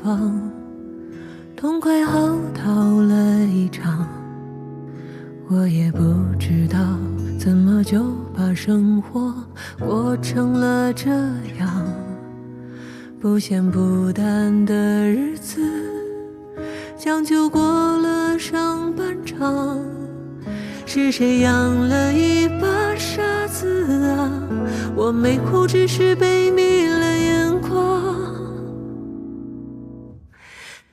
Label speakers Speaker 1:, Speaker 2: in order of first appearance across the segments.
Speaker 1: 方，痛快嚎啕了一场。我也不知道怎么就把生活过成了这样，不咸不淡的日子将就过了上半场。是谁养了一把傻子啊？我没哭，只是被迷了眼眶。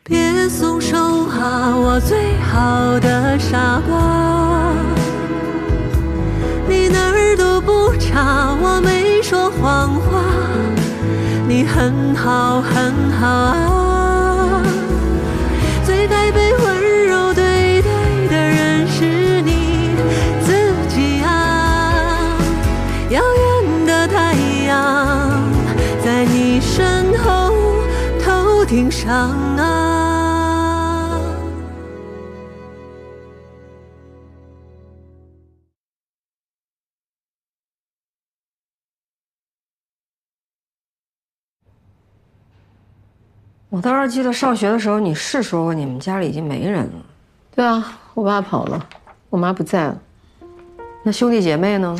Speaker 1: 别松手啊，我最好的傻瓜，你哪儿都不差，我没说谎话，你很好很好啊。最该被温柔对待的人是你自己啊。遥远的太阳在你身后头顶上啊。
Speaker 2: 我倒是记得上学的时候，你是说过你们家里已经没人了。
Speaker 3: 对啊，我爸跑了，我妈不在了。
Speaker 2: 那兄弟姐妹呢？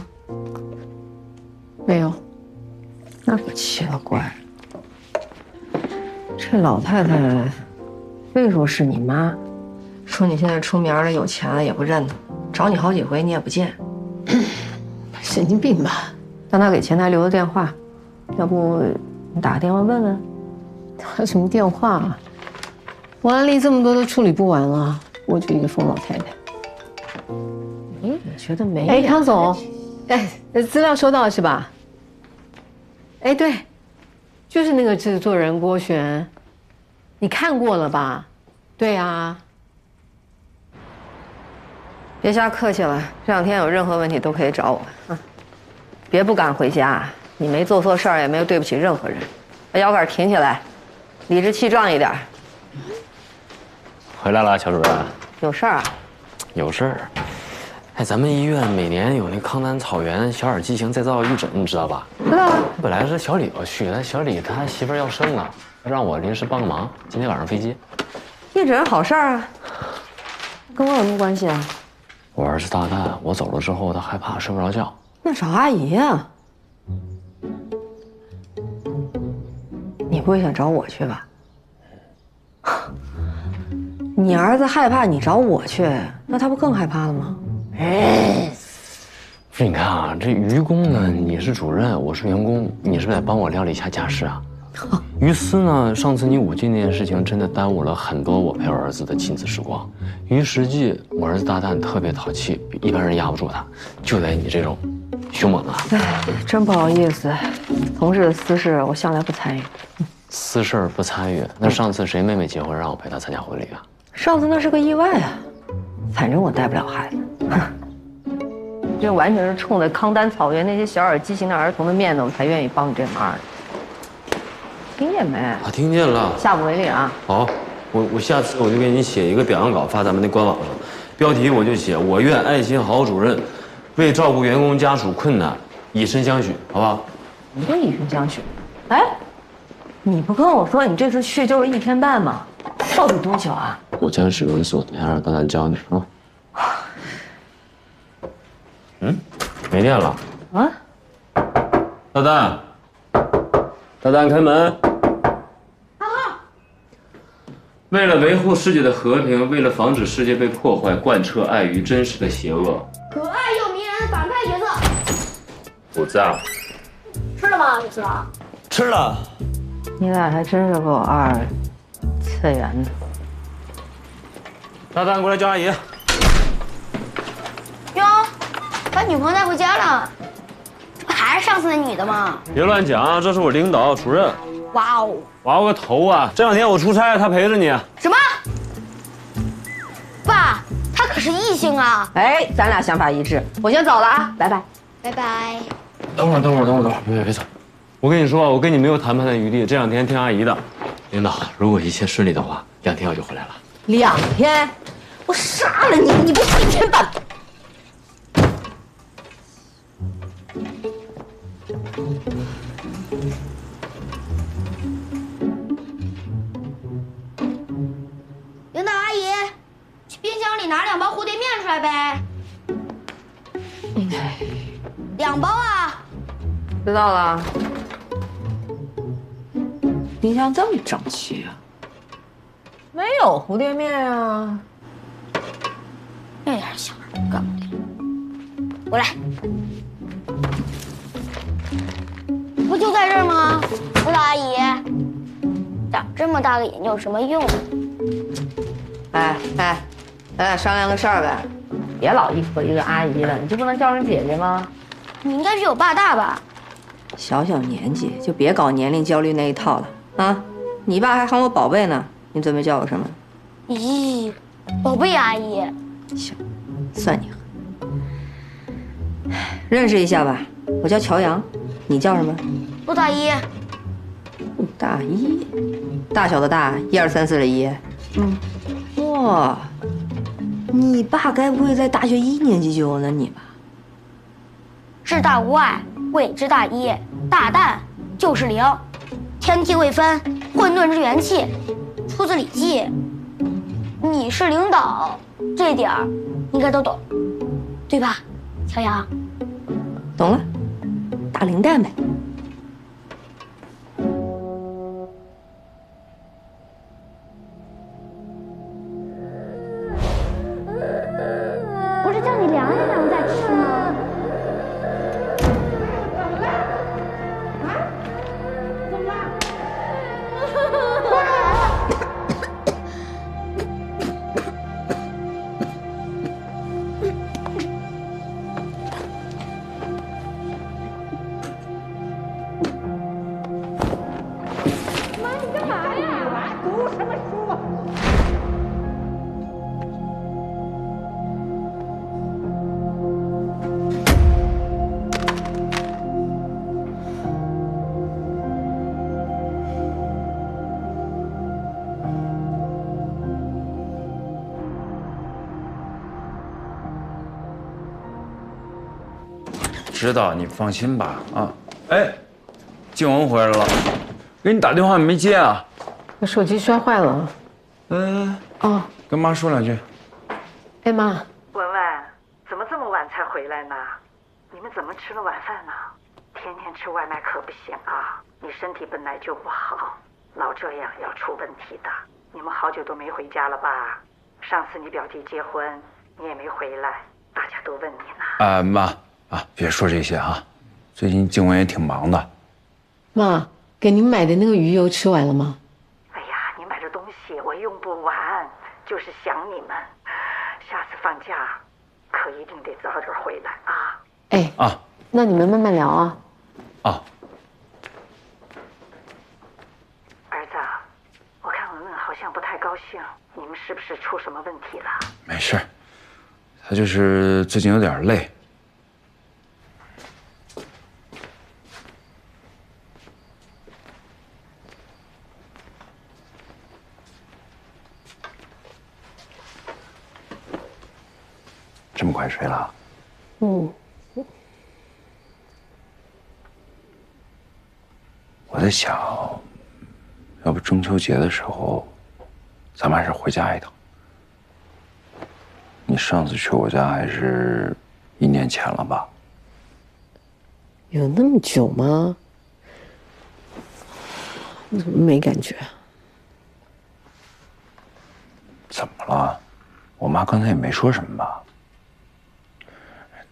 Speaker 3: 没有。
Speaker 2: 那可奇了怪了，这老太太非说是你妈，说你现在出名了，有钱了也不认她，找你好几回你也不见。
Speaker 3: 神经病吧？
Speaker 2: 让她给前台留了电话，要不你打个电话问问？
Speaker 3: 打什么电话啊？我案例这么多都处理不完了，我就一个疯老太太。
Speaker 2: 哎，我觉得没。
Speaker 3: 哎，康总，哎，资料收到了是吧？哎，对，就是那个制作人郭璇，你看过了吧？对啊。
Speaker 2: 别瞎客气了，这两天有任何问题都可以找我啊。别不敢回家，你没做错事儿，也没有对不起任何人。把腰杆挺起来，理直气壮一点。
Speaker 4: 回来了，乔主任。
Speaker 2: 有事儿啊？
Speaker 4: 有事儿。哎，咱们医院每年有那康丹草原小儿畸形再造预诊，你知道吧？
Speaker 2: 知道啊。
Speaker 4: 本来是小李要去，但小李他媳妇儿要生了，让我临时帮个忙。今天晚上飞机。
Speaker 2: 预诊好事儿啊，跟我有什么关系啊？
Speaker 4: 我儿子大蛋，我走了之后他害怕睡不着觉。
Speaker 2: 那找阿姨啊。你不会想找我去吧？你儿子害怕，你找我去，那他不更害怕了吗？
Speaker 4: 哎，不是，你看啊，这于公呢，你是主任，我是员工，你是不是得帮我料理一下家事啊？于私呢，上次你舞技那件事情真的耽误了很多我陪我儿子的亲子时光。于实际，我儿子大蛋特别淘气，一般人压不住他，就得你这种凶猛啊。
Speaker 2: 哎，真不好意思，同事的私事我向来不参与。
Speaker 4: 私事不参与，那上次谁妹妹结婚让我陪她参加婚礼啊？
Speaker 2: 上次那是个意外啊，反正我带不了孩子。这完全是冲着康丹草原那些小儿畸形的儿童的面子，我才愿意帮你这忙的。听见没？
Speaker 4: 啊，听见了。
Speaker 2: 下不为例啊。
Speaker 4: 好，我下次我就给你写一个表扬稿发咱们那官网上，标题我就写“我院爱心好主任为照顾员工家属困难以身相许”，好不好？
Speaker 2: 你这以身相许？哎，你不跟我说你这次去就是1天半吗？到底多久啊？
Speaker 4: 我将使用手段让大家教你啊。没电了。
Speaker 2: 啊？
Speaker 4: 大蛋，大蛋开门。为了维护世界的和平，为了防止世界被破坏，贯彻爱与真实的邪恶。
Speaker 5: 可爱又迷人的反派角色，
Speaker 4: 不在。
Speaker 5: 吃了吗？你吃了？
Speaker 4: 吃了。
Speaker 2: 你俩还真是够二次元的。
Speaker 4: 大蛋，过来叫阿姨。
Speaker 5: 哟，把女朋友带回家了，这不还是上次那女的吗？
Speaker 4: 别乱讲，这是我领导主任。
Speaker 5: 哇哦！
Speaker 4: 娃个头啊！这两天我出差，他陪着你。
Speaker 5: 什么？爸，他可是异性啊！
Speaker 2: 哎，咱俩想法一致，我先走了啊，拜拜。
Speaker 5: 拜拜。
Speaker 4: 等会儿，别走！我跟你说，我跟你没有谈判的余地，这两天听阿姨的。领导，如果一切顺利的话，2天我就回来了。
Speaker 2: 2天？我杀了你！你不是1天半。
Speaker 5: 拿2包蝴蝶面出来呗。2包啊！
Speaker 2: 知道了。冰箱这么整齐啊？没有蝴蝶面啊。
Speaker 5: 这点小事干不了。过来，不就在这儿吗？辅导阿姨，长这么大个眼睛有什么用？
Speaker 2: 商量个事儿呗，别老一口一个阿姨了，你就不能叫声姐姐吗？
Speaker 5: 你应该比我爸大吧？
Speaker 2: 小小年纪就别搞年龄焦虑那一套了啊！你爸还喊我宝贝呢，你准备叫我什么？
Speaker 5: 咦，宝贝阿姨。
Speaker 2: 行，算你狠。认识一下吧，我叫乔阳，你叫什么？
Speaker 5: 陆大姨。
Speaker 2: 大一，大小的大，1、2、3、4的一。哇，你爸该不会在大学1年级就有了你吧？
Speaker 5: 至大无外，谓之大一。大旦就是0，天地未分，混沌之元气，出自《礼记》。你是领导，这点儿应该都懂，对吧，乔阳？
Speaker 2: 懂了，大零蛋呗。
Speaker 5: 不是叫你凉一凉再吃吗？
Speaker 6: 知道，你放心吧。啊，哎，静雯回来了，给你打电话你没接啊？
Speaker 3: 我手机摔坏了。哦，
Speaker 6: 跟妈说2句。
Speaker 3: 哎妈，
Speaker 7: 文文，怎么这么晚才回来呢？你们怎么吃了晚饭呢？天天吃外卖可不行啊！你身体本来就不好，老这样要出问题的。你们好久都没回家了吧？上次你表弟结婚，你也没回来，大家都问你呢。
Speaker 6: 妈啊，别说这些啊，最近静雯也挺忙的。
Speaker 3: 妈，给您买的那个鱼油吃完了吗？
Speaker 7: 哎呀，你买的东西我用不完，就是想你们。下次放假可一定得早点回来啊！
Speaker 3: 哎
Speaker 6: 啊，
Speaker 3: 那你们慢慢聊啊。
Speaker 6: 啊，
Speaker 7: 儿子，我看文文好像不太高兴，你们是不是出什么问题了？
Speaker 6: 没事，她就是最近有点累。这么快睡了？我在想，要不中秋节的时候，咱们还是回家一趟。你上次去我家还是1年前了吧？
Speaker 3: 有那么久吗？我怎么没感觉？
Speaker 6: 怎么了？我妈刚才也没说什么吧？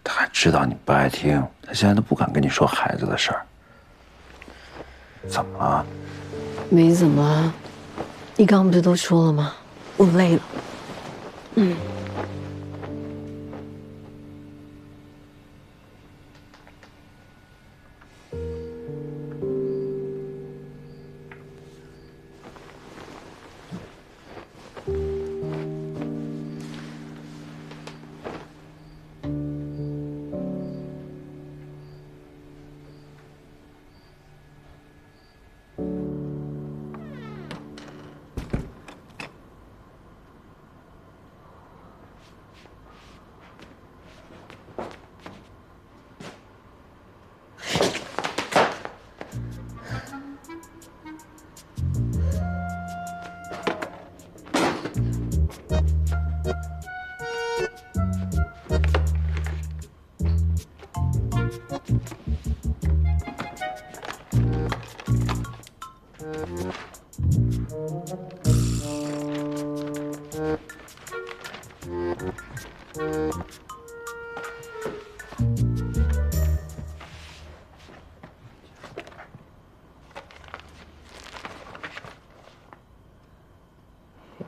Speaker 6: 她知道你不爱听，她现在都不敢跟你说孩子的事儿。怎么了？
Speaker 3: 没怎么。你刚刚不是都说了吗？我累了。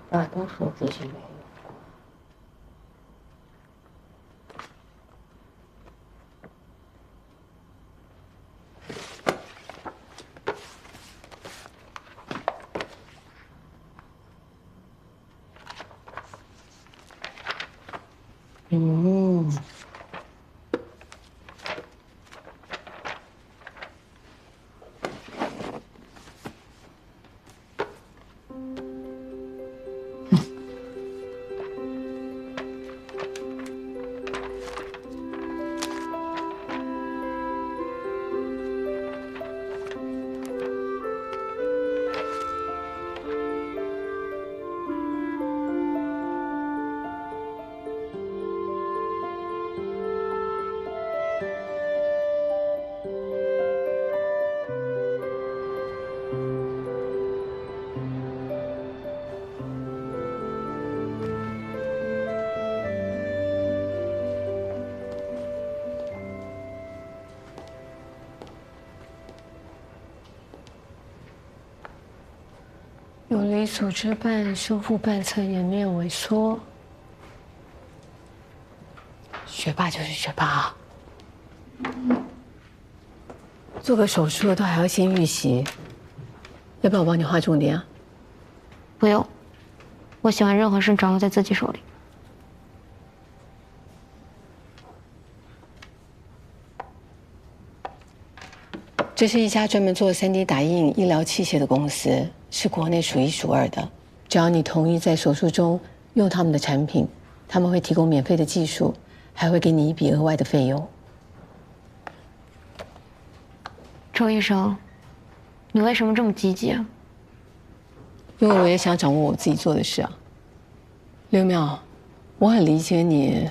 Speaker 2: 爸都说自己没有。
Speaker 3: 有离组织瓣修复瓣侧颜面萎缩。学霸就是学霸啊！做个手术都还要先预习，要不要我帮你画重点啊？
Speaker 5: 不用，我喜欢任何事掌握在自己手里。
Speaker 3: 这是一家专门做3D 打印医疗器械的公司，是国内数1数2的。只要你同意在手术中用他们的产品，他们会提供免费的技术，还会给你一笔额外的费用。
Speaker 5: 周医生，你为什么这么积极啊？
Speaker 3: 因为我也想掌握我自己做的事啊。刘淼，我很理解你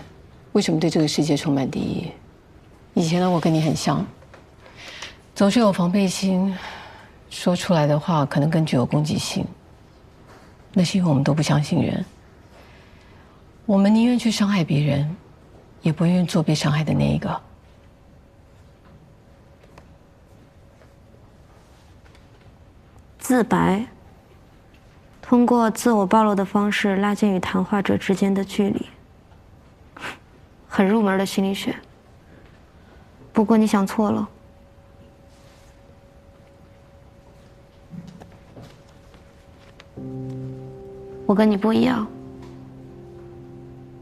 Speaker 3: 为什么对这个世界充满敌意。以前的我跟你很像，总是有防备心，说出来的话可能更具有攻击性。那是因为我们都不相信人，我们宁愿去伤害别人，也不愿意做被伤害的那一个。
Speaker 5: 自白，通过自我暴露的方式拉近与谈话者之间的距离，很入门的心理学。不过你想错了。我跟你不一样，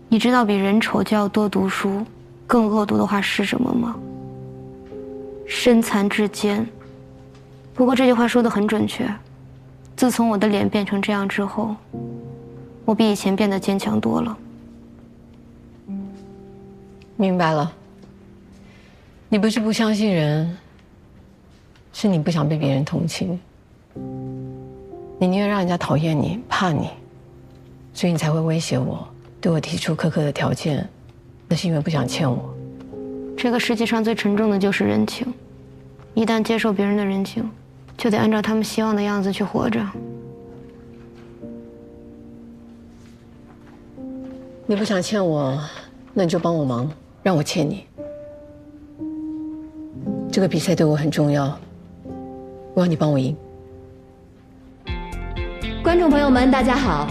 Speaker 5: 你知道比人丑就要多读书更恶毒的话是什么吗？身残志坚。不过这句话说得很准确，自从我的脸变成这样之后，我比以前变得坚强多了。
Speaker 3: 明白了，你不是不相信人，是你不想被别人同情。你宁愿让人家讨厌你、怕你，所以你才会威胁我，对我提出苛刻的条件，那是因为不想欠我。
Speaker 5: 这个世界上最沉重的就是人情，一旦接受别人的人情，就得按照他们希望的样子去活着。
Speaker 3: 你不想欠我，那你就帮我忙，让我欠你。这个比赛对我很重要，我要你帮我赢。
Speaker 8: 观众朋友们，大家好，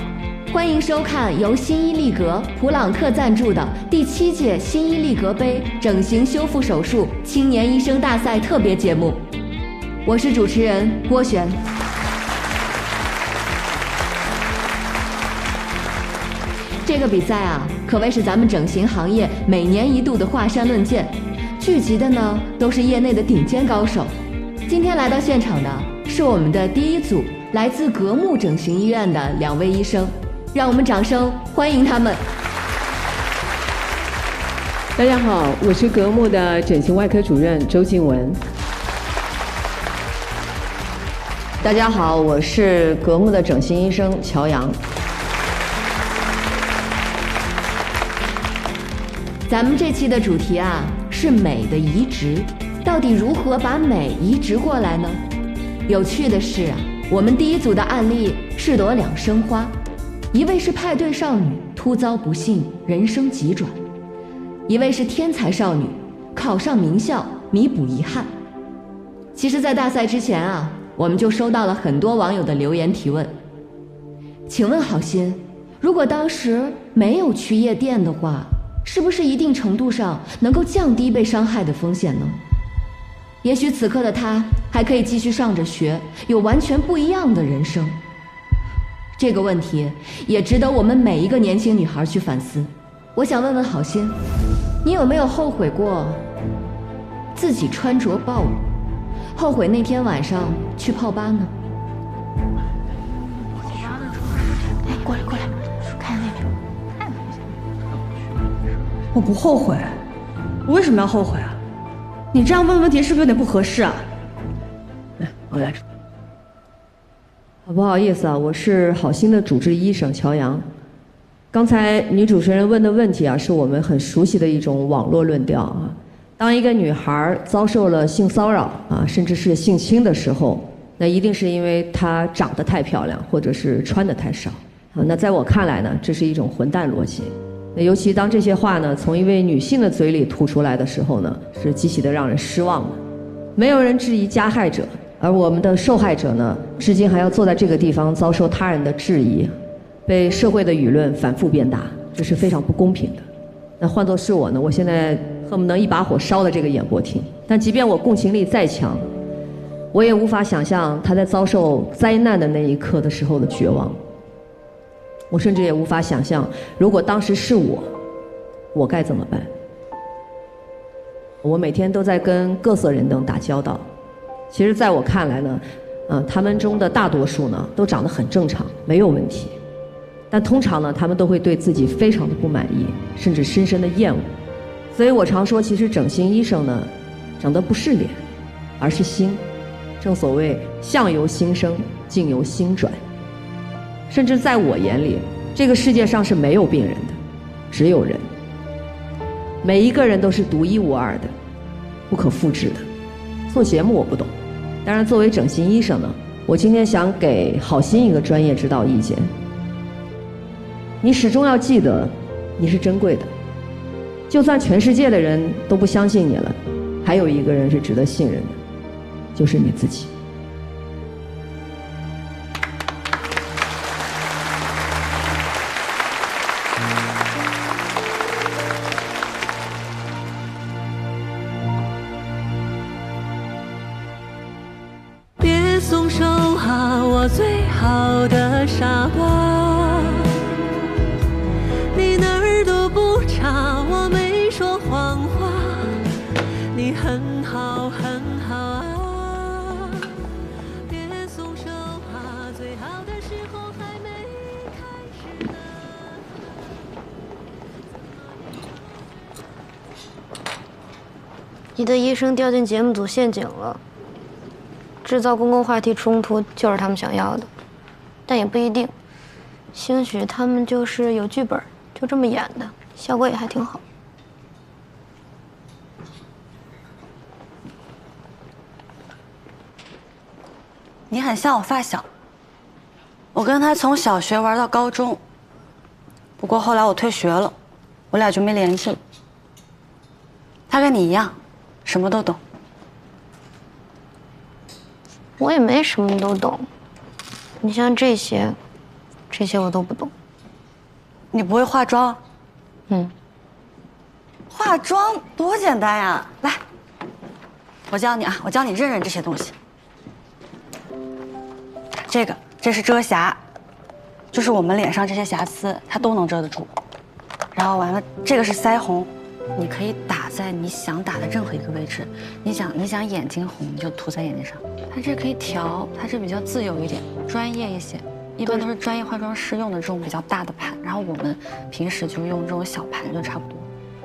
Speaker 8: 欢迎收看由新伊利格普朗克赞助的第7届新伊利格杯整形修复手术青年医生大赛特别节目，我是主持人郭璇。这个比赛啊，可谓是咱们整形行业每年一度的华山论剑，聚集的呢都是业内的顶尖高手。今天来到现场的是我们的第一组来自格木整形医院的2位医生，让我们掌声欢迎他们。
Speaker 9: 大家好，我是格木的整形外科主任周静雯。
Speaker 8: 大家好，我是格木的整形医生乔阳。咱们这期的主题啊是美的移植，到底如何把美移植过来呢？有趣的是啊，我们第一组的案例是朵2生花，一位是派对少女突遭不幸，人生急转；一位是天才少女，考上名校，弥补遗憾。其实，在大赛之前啊，我们就收到了很多网友的留言提问。请问好心，如果当时没有去夜店的话，是不是一定程度上能够降低被伤害的风险呢？也许此刻的她还可以继续上着学，有完全不一样的人生。这个问题也值得我们每一个年轻女孩去反思。我想问问好心，你有没有后悔过自己穿着暴露，后悔那天晚上去泡吧呢？
Speaker 5: 哎，过来，看那边。
Speaker 10: 我不后悔，我为什么要后悔啊？你这样问问题是不是有点不合适啊？来，我来。不好意思啊，我是好心的主治医生乔阳。刚才女主持人问的问题啊，是我们很熟悉的一种网络论调啊。当一个女孩遭受了性骚扰啊，甚至是性侵的时候，那一定是因为她长得太漂亮，或者是穿得太少啊。那在我看来呢，这是一种混蛋逻辑。尤其当这些话呢从一位女性的嘴里吐出来的时候呢，是极其的让人失望的。没有人质疑加害者，而我们的受害者呢，至今还要坐在这个地方遭受他人的质疑，被社会的舆论反复鞭打，这是非常不公平的。那换作是我呢，我现在恨不能一把火烧了这个演播厅。但即便我共情力再强，我也无法想象他在遭受灾难的那一刻的时候的绝望。我甚至也无法想象，如果当时是我该怎么办。我每天都在跟各色人等打交道，其实在我看来呢，他们中的大多数呢都长得很正常，没有问题，但通常呢他们都会对自己非常的不满意，甚至深深的厌恶。所以我常说，其实整形医生呢长得不是脸，而是心。正所谓相由心生，境由心转。甚至在我眼里，这个世界上是没有病人的，只有人。每一个人都是独一无二的，不可复制的。做节目我不懂，当然作为整形医生呢，我今天想给好心一个专业指导意见。你始终要记得，你是珍贵的，就算全世界的人都不相信你了，还有一个人是值得信任的，就是你自己。
Speaker 1: 别松手啊，我最好的傻瓜，你哪儿都不差，我没说谎话，你很好很好啊，别松手啊，最好的时候还没开始呢。
Speaker 5: 你的医生掉进节目组陷阱了，制造公共话题冲突就是他们想要的，但也不一定。兴许他们就是有剧本，就这么演的，效果也还挺好。
Speaker 11: 你很像我发小，我跟他从小学玩到高中，不过后来我退学了，我俩就没联系了。他跟你一样，什么都懂。
Speaker 5: 我也没什么都懂，你像这些我都不懂。
Speaker 11: 你不会化妆？化妆多简单呀！来，我教你啊，我教你认这些东西。这是遮瑕，就是我们脸上这些瑕疵，它都能遮得住。然后完了，这个是腮红，你可以打在你想打的任何一个位置。你想眼睛红，你就涂在眼睛上。它这可以调，它这比较自由一点，专业一些。一般都是专业化妆师用的这种比较大的盘，然后我们平时就用这种小盘就差不多。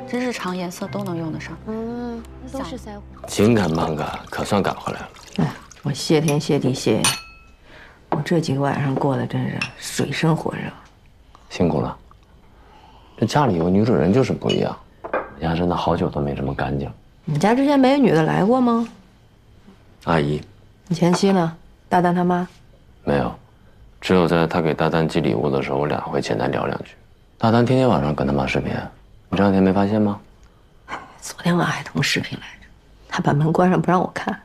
Speaker 11: 这日常颜色都能用得上。
Speaker 5: 都是腮红。
Speaker 4: 情感漫改可算赶回来了。
Speaker 2: 哎，我谢天谢地谢你，我这几个晚上过得真是水深火热。
Speaker 4: 辛苦了。这家里有女主人就是不一样，人家真的好久都没这么干净。
Speaker 2: 你家之前没有女的来过吗？
Speaker 4: 阿姨。
Speaker 2: 你前妻呢？大丹他妈？
Speaker 4: 没有，只有在他给大丹寄礼物的时候，我俩会简单聊两句。大丹天天晚上跟他妈视频，你这两天没发现吗？
Speaker 2: 昨天晚上还通视频来着，他把门关上不让我看。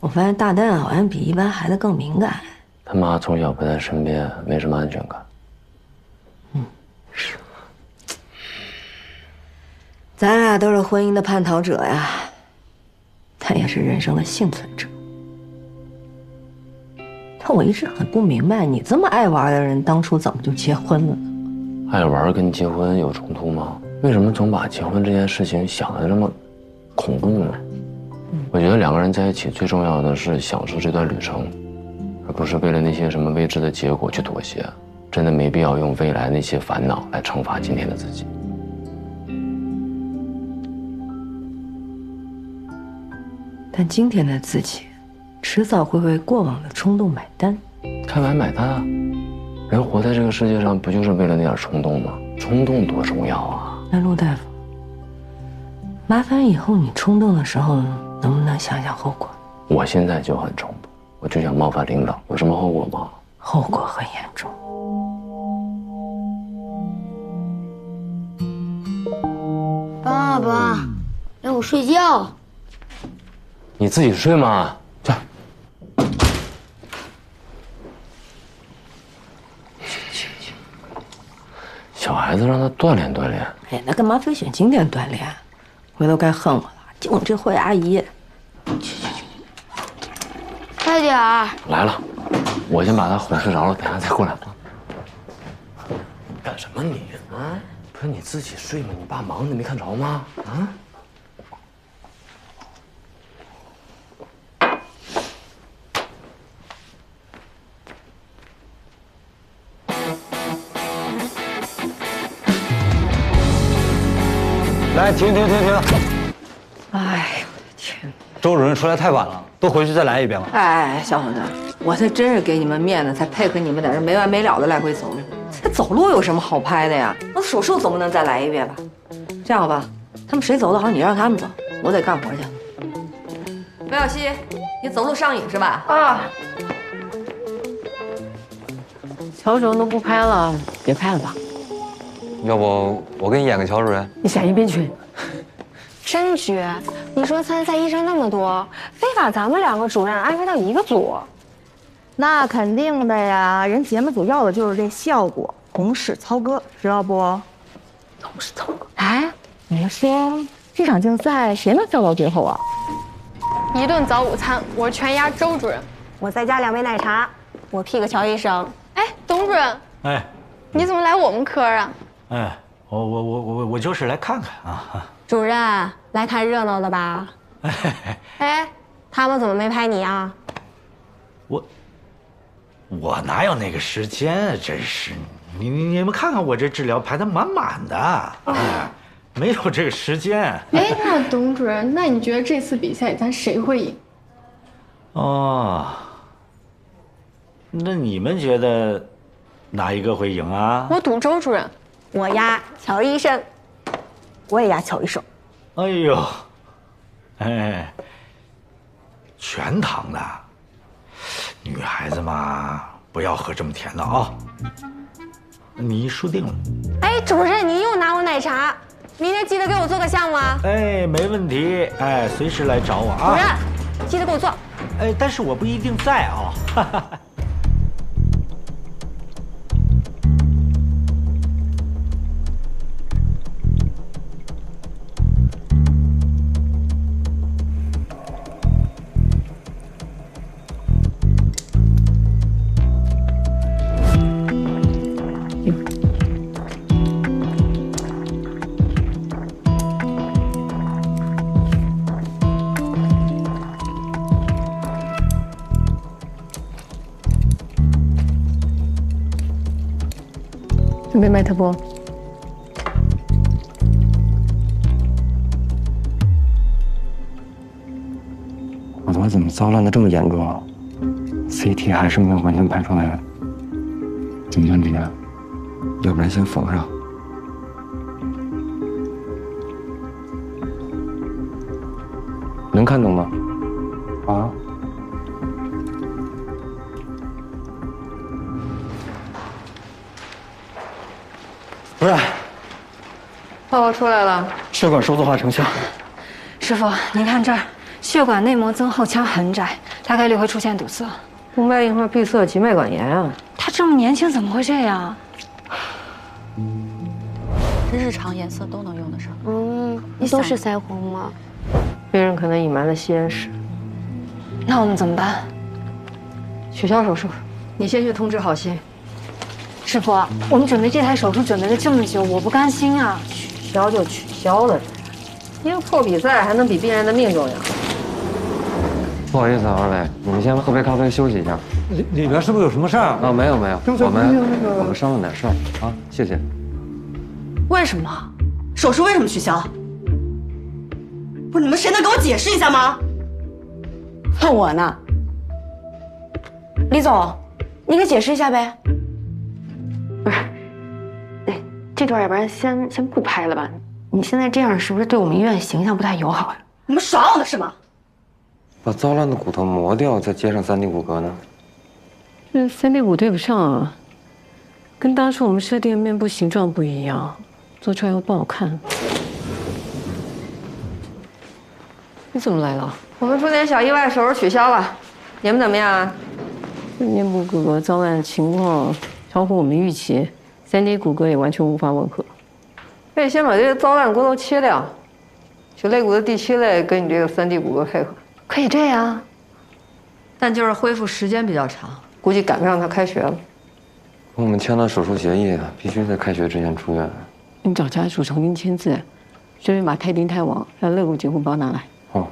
Speaker 2: 我发现大丹好像比一般孩子更敏感。
Speaker 4: 他妈从小不在身边，没什么安全感。
Speaker 2: 是。咱俩都是婚姻的叛逃者呀，他也是人生的幸存者。但我一直很不明白，你这么爱玩的人，当初怎么就结婚了呢？
Speaker 4: 爱玩跟结婚有冲突吗？为什么总把结婚这件事情想得这么恐怖呢？我觉得两个人在一起最重要的是享受这段旅程，而不是为了那些什么未知的结果去妥协。真的没必要用未来那些烦恼来惩罚今天的自己。
Speaker 2: 但今天的自己，迟早会为过往的冲动买单。
Speaker 4: 开完买单啊！人活在这个世界上，不就是为了那点冲动吗？冲动多重要啊！
Speaker 2: 那陆大夫，麻烦以后你冲动的时候，能不能想想后果？
Speaker 4: 我现在就很冲动，我就想冒犯领导，有什么后果吗？
Speaker 2: 后果很严重。
Speaker 5: 爸爸，让我睡觉。
Speaker 4: 你自己睡嘛，去。小孩子让他锻炼锻炼。
Speaker 2: 哎，那干嘛非选经典锻炼？回头该恨我了，就你这坏阿姨。
Speaker 5: 快点儿！
Speaker 4: 来了，我先把他哄睡着了，等下再过来。干什么你啊？不是你自己睡吗？你爸忙，你没看着吗？啊？
Speaker 12: 来，停！
Speaker 2: 哎呦我的天！
Speaker 12: 周主任出来太晚了，都回去再来一遍吧。
Speaker 2: 哎，小伙子，我这真是给你们面子，才配合你们在这没完没了的来回走路。这走路有什么好拍的呀？那手术总不能再来一遍吧？这样吧，他们谁走得好，你让他们走，我得干活去。梅小西，你走路上瘾是吧？啊。
Speaker 3: 乔主任都不拍了，别拍了吧。
Speaker 12: 要不我给你演个乔主任？
Speaker 3: 你闪一边去。
Speaker 13: 真绝！你说参赛医生那么多，非把咱们两个主任安排到一个组？
Speaker 14: 那肯定的呀，人节目组要的就是这效果，同室操戈，知道不？
Speaker 3: 同室操戈。
Speaker 14: 哎，你们说这场竞赛谁能笑到最后啊？
Speaker 13: 一顿早午餐，我全压周主任。
Speaker 14: 我再加2杯奶茶，我 P 个乔医生。
Speaker 13: 哎，董主任，
Speaker 15: 哎，
Speaker 13: 你怎么来我们科啊？
Speaker 15: 哎，我就是来看看啊。
Speaker 13: 主任来看热闹的吧？哎，他们怎么没拍你啊？
Speaker 15: 我哪有那个时间？真是，你们看看我这治疗排得满满的，哎，没有这个时间。
Speaker 13: 哎，那董主任，那你觉得这次比赛咱谁会赢？
Speaker 15: 哦，那你们觉得哪一个会赢啊？
Speaker 13: 我赌周主任，
Speaker 14: 我压乔医生。我也压乔医生。
Speaker 15: 哎呦，哎，全糖的，女孩子嘛，不要喝这么甜的啊。你输定了。
Speaker 13: 哎，主任，您又拿我奶茶，明天记得给我做个项目啊。
Speaker 15: 哎，没问题，哎，随时来找我啊。
Speaker 13: 主任，记得给我做。
Speaker 15: 哎，但是我不一定在啊。哈哈。
Speaker 3: 准备麦特波。
Speaker 16: 我他妈怎么糟烂的这么严重啊 ？CT 还是没有完全排出来，怎么办这样？要不然先缝上。能看懂吗？啊？主任，
Speaker 2: 报告出来了，
Speaker 16: 血管收缩化成像。
Speaker 11: 师傅，您看这儿，血管内膜增厚腔很窄，大概率会出现堵塞。
Speaker 2: 动脉硬化闭塞及脉管炎啊！
Speaker 11: 他这么年轻，怎么会这样？日常颜色都能用得上。
Speaker 13: 都是腮红吗？
Speaker 2: 病人可能隐瞒了吸烟史。
Speaker 11: 那我们怎么办？
Speaker 2: 取消手术，你先去通知郝鑫。
Speaker 11: 师傅，我们准备这台手术准备了这么久，我不甘心啊！
Speaker 2: 取消就取消了，一个破比赛还能比病人的命重要？
Speaker 16: 不好意思啊，二位，你们先喝杯咖啡休息一下。
Speaker 15: 里边是不是有什么事儿啊？
Speaker 16: 没有，我们商量点事儿啊，谢谢。
Speaker 10: 为什么？手术为什么取消？不是你们谁能给我解释一下吗？
Speaker 13: 问我呢？李总，你给解释一下呗。不是，这段要不然先不拍了吧？你现在这样是不是对我们医院形象不太友好呀？
Speaker 10: 你们耍我呢是吗？
Speaker 16: 把糟烂的骨头磨掉，再接上3D 骨骼呢？
Speaker 3: 这3D 骨对不上啊，跟当初我们设定的面部形状不一样，做出来又不好看。你怎么来了？
Speaker 2: 我们出点小意外，手术取消了。你们怎么样啊？
Speaker 3: 面部骨骼糟烂情况超乎我们预期，3D 骨骼也完全无法吻合。
Speaker 2: 可以先把这个糟烂骨头切掉，取肋骨的第7类跟你这个3D 骨骼配合。
Speaker 11: 可以这样，
Speaker 2: 但就是恢复时间比较长，估计赶不上他开学了。
Speaker 16: 我们签了手术协议，必须在开学之前出院。
Speaker 3: 你找家属重新签字，顺便把泰丁泰王还有肋骨截骨包拿来。
Speaker 16: 哦。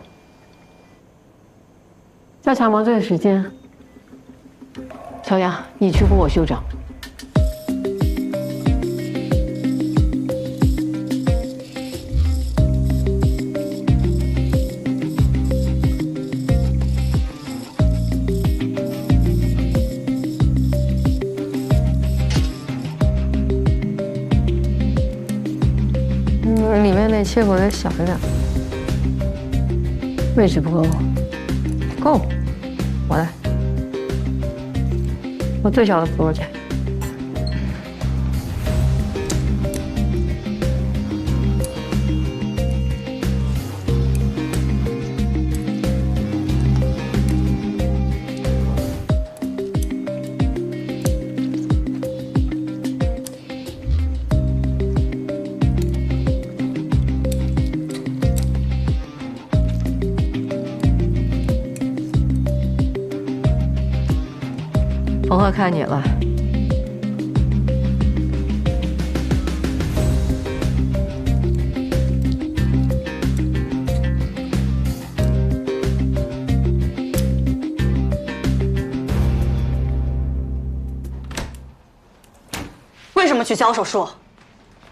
Speaker 3: 加强麻醉的时间。小杨，你去扶我袖长。
Speaker 2: 里面那切口得小一点，
Speaker 3: 位置不够，
Speaker 2: 够，我来，我最小的扶手去。冯鹤，看你了。
Speaker 10: 为什么取消手术？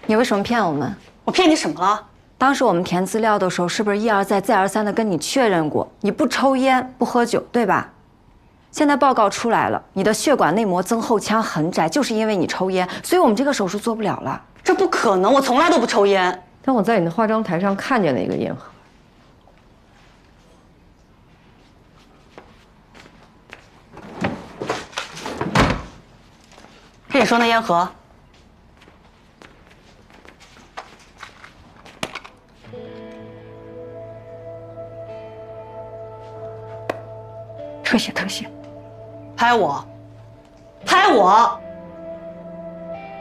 Speaker 11: 你为什么骗我们？
Speaker 10: 我骗你什么了？
Speaker 11: 当时我们填资料的时候，是不是一而再再而三的跟你确认过，你不抽烟不喝酒，对吧？现在报告出来了，你的血管内膜增厚腔很窄，就是因为你抽烟，所以我们这个手术做不了了。
Speaker 10: 这不可能，我从来都不抽烟。
Speaker 2: 但我在你的化妆台上看见了一个烟盒。
Speaker 10: 是你说那烟盒？
Speaker 11: 特写特写，
Speaker 10: 拍我，拍我！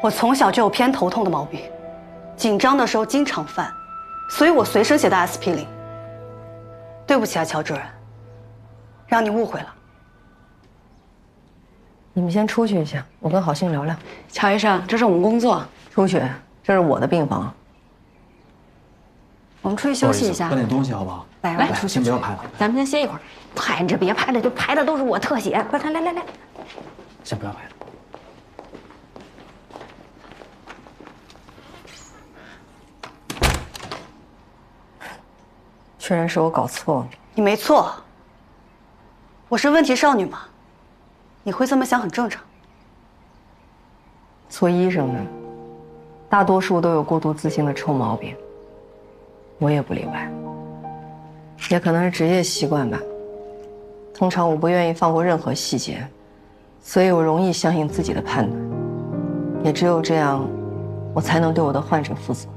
Speaker 10: 我从小就有偏头痛的毛病，紧张的时候经常犯，所以我随身携带 SP0。对不起啊，乔主任，让你误会了。
Speaker 2: 你们先出去一下，我跟郝信聊聊。
Speaker 11: 乔医生，这是我们工作。
Speaker 2: 出去，这是我的病房。
Speaker 11: 我们出去休息一下，
Speaker 15: 搬点东西好不好？
Speaker 11: 来，
Speaker 15: 出去，先不要拍了，
Speaker 11: 咱们先歇一会儿。
Speaker 13: 拍这别拍了，就拍的都是我特写。快来，
Speaker 15: 先不要拍了。
Speaker 2: 确认是我搞错了。
Speaker 10: 你没错，我是问题少女嘛，你会这么想很正常。
Speaker 2: 做医生的，大多数都有过度自信的臭毛病，我也不例外。也可能是职业习惯吧。通常我不愿意放过任何细节，所以我容易相信自己的判断。也只有这样，我才能对我的患者负责。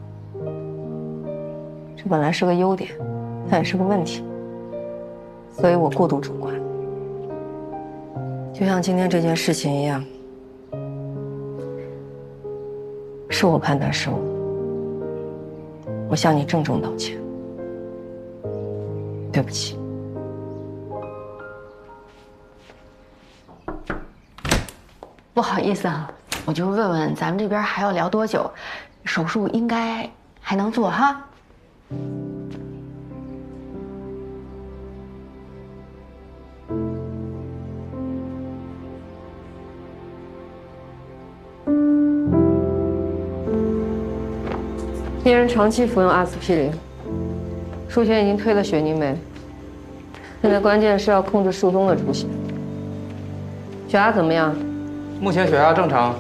Speaker 2: 这本来是个优点，但也是个问题，所以我过度主观。就像今天这件事情一样，是我判断失误，我向你郑重道歉，对不起。
Speaker 13: 不好意思啊，我就问问咱们这边还要聊多久？手术应该还能做哈？
Speaker 2: 病人长期服用阿司匹林，术前已经推了血凝酶，现在关键是要控制术中的出血。血压怎么样？
Speaker 6: 目前血压正常。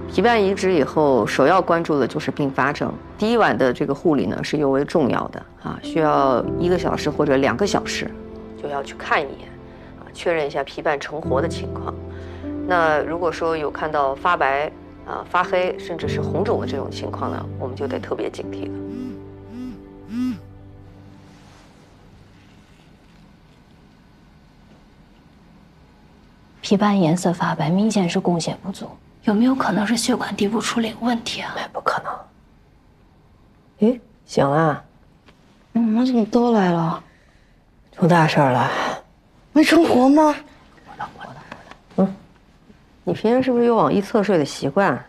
Speaker 2: 皮瓣移植以后，首要关注的就是并发症。第一晚的这个护理呢是尤为重要的啊，需要1个小时或者2个小时，就要去看一眼，确认一下皮瓣成活的情况。那如果说有看到发白、发黑，甚至是红肿的这种情况呢，我们就得特别警惕了。
Speaker 5: 皮瓣颜色发白，明显是供血不足，有没有可能是血管底部处理问题啊？
Speaker 2: 不可能。诶，醒了？
Speaker 11: 我们怎么都来了？
Speaker 2: 出大事了？
Speaker 11: 没成活吗？
Speaker 2: 你平时是不是有往一侧睡的习惯？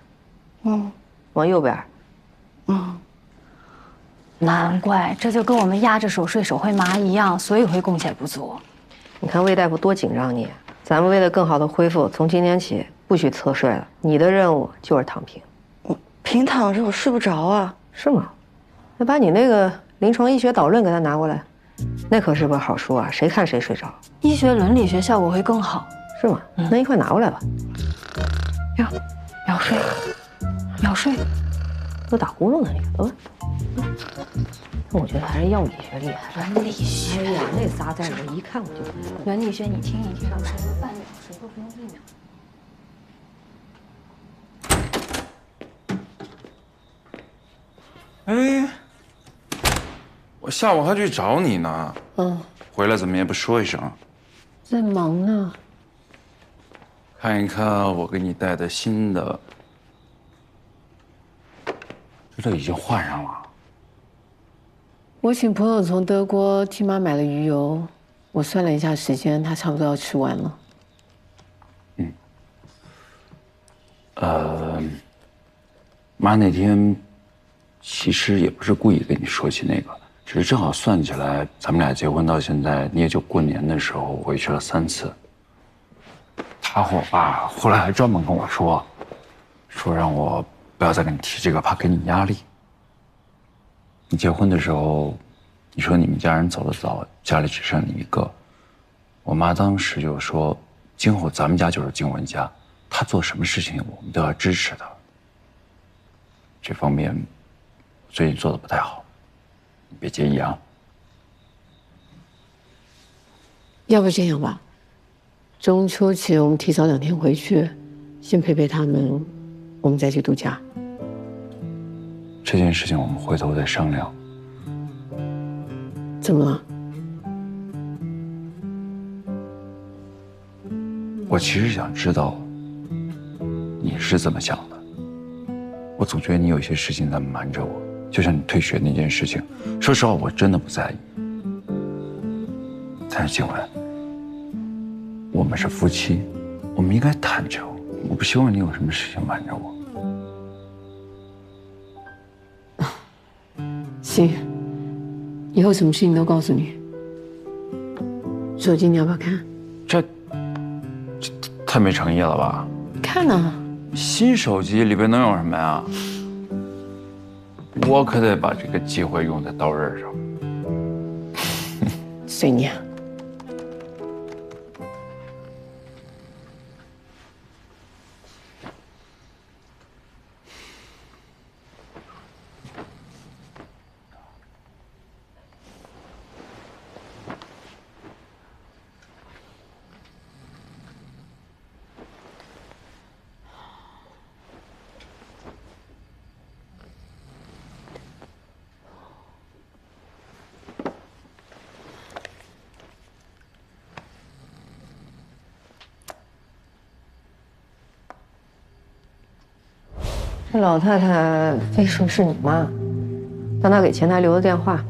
Speaker 2: 往右边。
Speaker 5: 难怪，这就跟我们压着手睡手会麻一样，所以会供血不足。
Speaker 2: 你看魏大夫多紧张你，咱们为了更好的恢复，从今天起不许侧睡了。你的任务就是躺平。
Speaker 11: 平躺着我睡不着啊。
Speaker 2: 是吗？那把你那个临床医学导论给他拿过来，那可是本好书啊，谁看谁睡着。
Speaker 5: 医学伦理学效果会更好。
Speaker 2: 是吗？那一块拿过来吧。
Speaker 5: 秒睡，秒睡，
Speaker 2: 都打呼噜呢，你看。那我觉得还是药理学厉害。
Speaker 5: 伦理学，
Speaker 2: 哎呀，那仨字我一看我就。
Speaker 5: 伦理学你听一听，
Speaker 2: 半秒谁都不用1
Speaker 6: 哎，
Speaker 2: 秒。
Speaker 6: 我下午还去找你呢。回来怎么也不说一声？
Speaker 3: 在忙呢。
Speaker 6: 看一看我给你带的新的，这都已经换上了。
Speaker 3: 我请朋友从德国替妈买了鱼油，我算了一下时间，他差不多要吃完了。
Speaker 6: 妈那天其实也不是故意跟你说起那个，只是正好算起来，咱们俩结婚到现在，你也就过年的时候回去了3次。他和我爸后来还专门跟我说让我不要再跟你提这个，怕给你压力。你结婚的时候，你说你们家人走得早，家里只剩你一个。我妈当时就说，今后咱们家就是静文家，她做什么事情我们都要支持她。这方面最近做的不太好，你别介意啊。
Speaker 3: 要不这样吧，中秋节我们提早2天回去，先陪陪他们，我们再去度假。
Speaker 6: 这件事情我们回头再商量。
Speaker 3: 怎么了？
Speaker 6: 我其实想知道你是怎么想的。我总觉得你有些事情在瞒着我，就像你退学那件事情，说实话我真的不在意。但是静文，我们是夫妻，我们应该坦诚。我不希望你有什么事情瞒着我。
Speaker 3: 行，以后什么事情都告诉你。手机你要不要看？
Speaker 6: 这太没诚意了吧？
Speaker 3: 看啊。
Speaker 6: 新手机里边能有什么呀？我可得把这个机会用在刀刃上。
Speaker 3: 随你啊。
Speaker 2: 这老太太非说是你妈，但她给前台留的电话，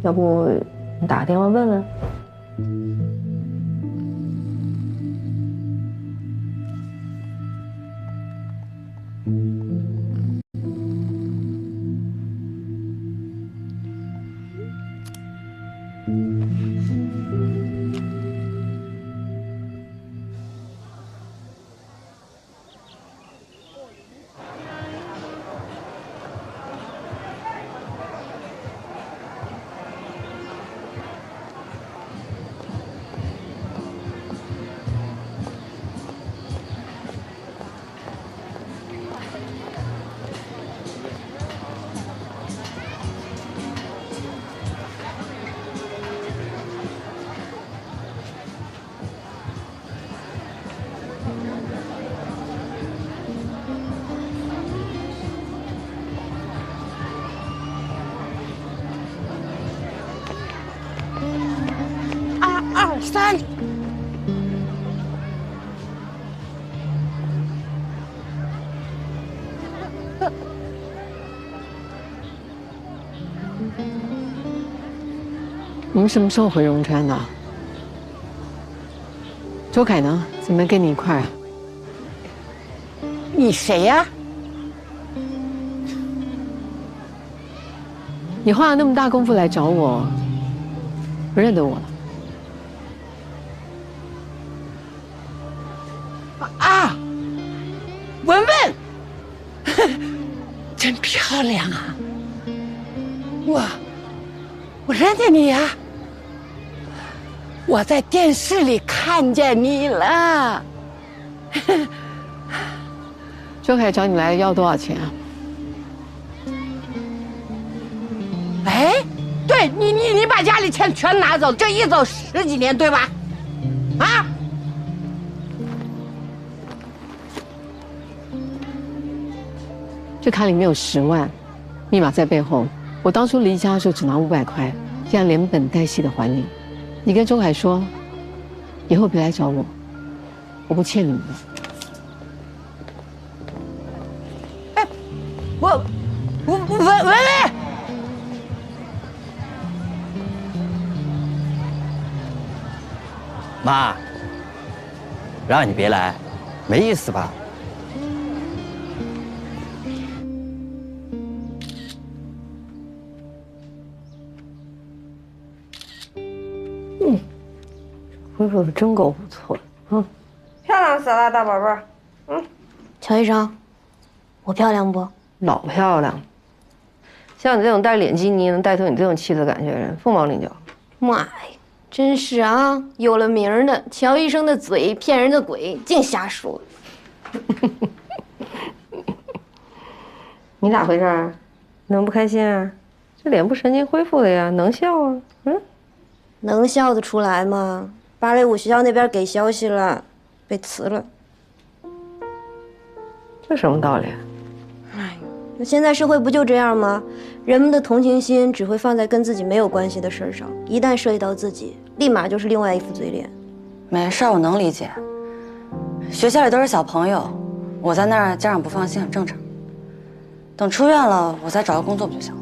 Speaker 2: 要不你打个电话问问？2、
Speaker 5: 3。
Speaker 3: 你们什么时候回荣川的？周凯呢？怎么没跟你一块儿啊？
Speaker 17: 你谁呀？
Speaker 3: 你花了那么大功夫来找我，不认得我了？
Speaker 17: 啊，文文，真漂亮啊！我认得你呀，我在电视里看见你了。
Speaker 3: 周凯找你来要多少钱啊？
Speaker 17: 哎，对你把家里钱全拿走，这一走10几年，对吧？啊？
Speaker 3: 这卡里面有10万，密码在背后。我当初离家的时候只拿500块，现在连本带息的还你。你跟周凯说，以后别来找我，我不欠你们的。
Speaker 17: 哎，文文，
Speaker 18: 妈，让你别来，没意思吧？
Speaker 2: 恢复的真够不错的，
Speaker 5: 漂亮死了，大宝贝儿。乔医生，我漂亮不？
Speaker 2: 老漂亮。像你这种带脸基尼能带出你这种气质感觉的人，凤毛麟角。
Speaker 5: 妈呀，真是啊，有了名儿的乔医生的嘴骗人的鬼，净瞎说。
Speaker 2: 你咋回事啊？你怎么不开心啊？这脸部神经恢复了呀，能笑啊？
Speaker 5: 能笑得出来吗？芭蕾舞学校那边给消息了，被辞了。
Speaker 2: 这什么道理？
Speaker 5: 那现在社会不就这样吗？人们的同情心只会放在跟自己没有关系的事上，一旦涉及到自己，立马就是另外一副嘴脸。
Speaker 11: 没事，我能理解。学校里都是小朋友，我在那儿家长不放心很正常。等出院了，我再找个工作不就行了？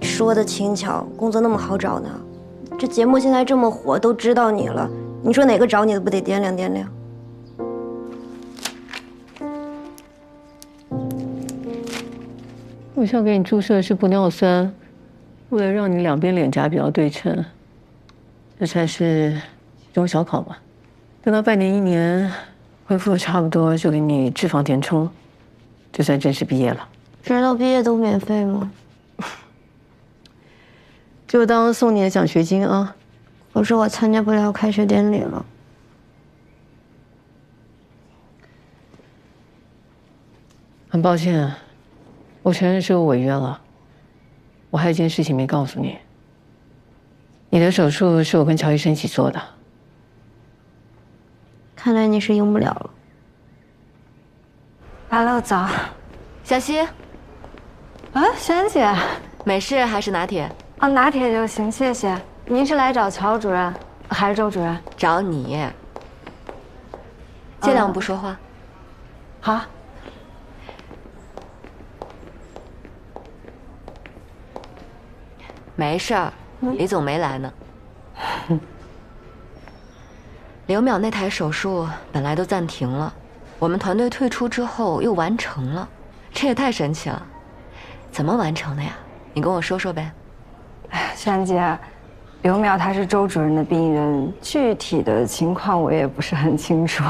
Speaker 5: 说的轻巧，工作那么好找呢？这节目现在这么火，都知道你了，你说哪个找你的不得掂量掂量？
Speaker 3: 我想给你注射的是玻尿酸，为了让你两边脸颊比较对称，这才是中小考吧。等到半年1年恢复的差不多，就给你脂肪填充，就算正式毕业了。
Speaker 5: 直到毕业都免费吗？
Speaker 3: 就当送你的奖学金啊！
Speaker 5: 可是我参加不了开学典礼了。
Speaker 3: 很抱歉，我承认是我违约了。我还有一件事情没告诉你，你的手术是我跟乔医生一起做的。
Speaker 5: 看来你是赢不了了。
Speaker 8: Hello， 早，小溪。啊，萱姐，美式还是拿铁？哦，拿铁就行，谢谢。您是来找乔主任还是周主任？找你。尽量不说话。好。没事儿，李总没来呢。刘淼那台手术本来都暂停了，我们团队退出之后又完成了，这也太神奇了。怎么完成的呀？你跟我说说呗。
Speaker 2: 哎，珊姐，刘淼他是周主任的病人，具体的情况我也不是很清楚。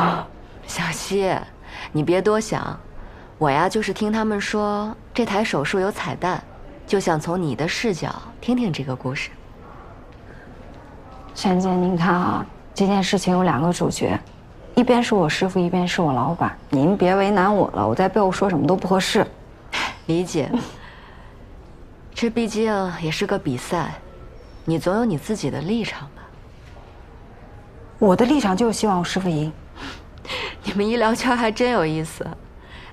Speaker 8: 小溪，你别多想，我呀就是听他们说这台手术有彩蛋，就想从你的视角听听这个故事。
Speaker 2: 珊姐，您看啊，这件事情有2个主角，一边是我师傅，一边是我老板，您别为难我了，我在背后说什么都不合适。
Speaker 8: 理解。这毕竟也是个比赛，你总有你自己的立场吧？
Speaker 2: 我的立场就是希望我师傅赢。
Speaker 8: 你们医疗圈还真有意思。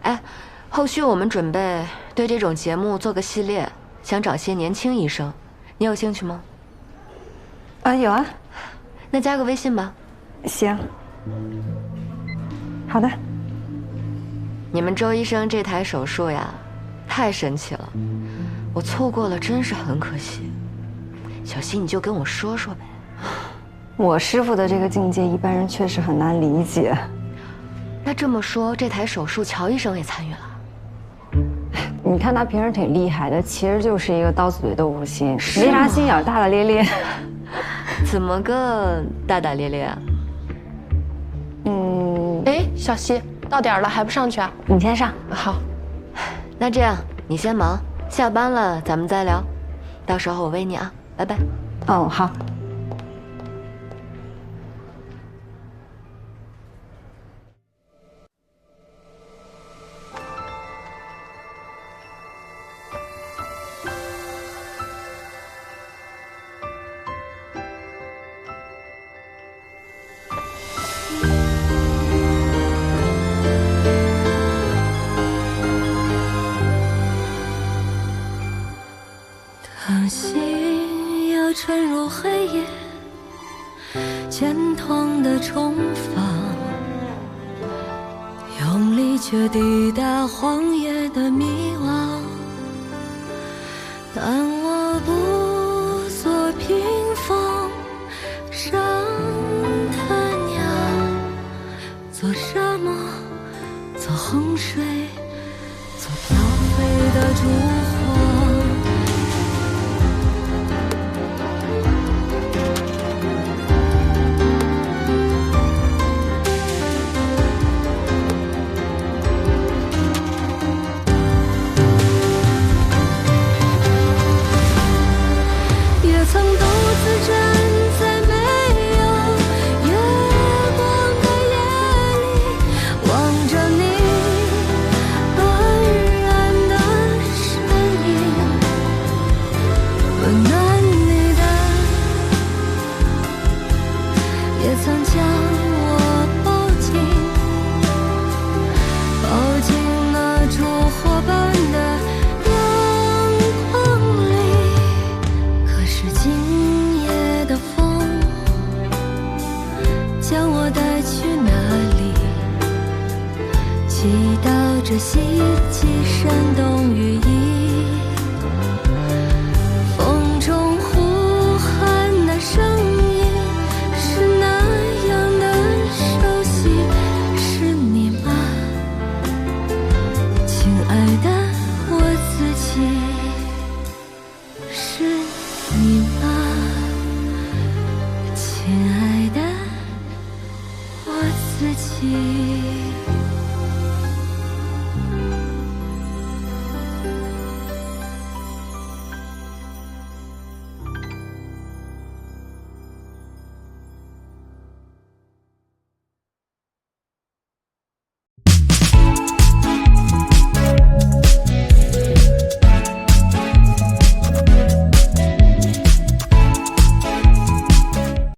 Speaker 8: 哎，后续我们准备对这种节目做个系列，想找些年轻医生，你有兴趣吗？
Speaker 2: 有啊。
Speaker 8: 那加个微信吧。
Speaker 2: 行。好的。
Speaker 8: 你们周医生这台手术呀，太神奇了，我错过了真是很可惜。小溪，你就跟我说说呗。
Speaker 2: 我师傅的这个境界，一般人确实很难理解。
Speaker 8: 那这么说，这台手术乔医生也参与了？
Speaker 2: 你看他平时挺厉害的，其实就是一个刀子嘴豆腐心，没啥心眼，大大咧咧。
Speaker 8: 怎么个大大咧咧啊？
Speaker 13: 哎，小溪，到点了还不上去啊？
Speaker 2: 你先上。
Speaker 13: 好。
Speaker 8: 那这样你先忙，下班了咱们再聊。到时候我喂你啊，拜拜。
Speaker 2: 哦，好。
Speaker 1: 当心要沉入黑夜，渐痛的重放，用力却抵达荒野的迷惘。但我不做屏风上的鸟，做沙漠，做洪水，做飘飞的烛火。曾独自站在没有月光的夜里，望着你安然的身影，温暖你的，也曾将我抱紧，抱进了烛火般的今夜的风将我带去哪里？祈祷着希冀山东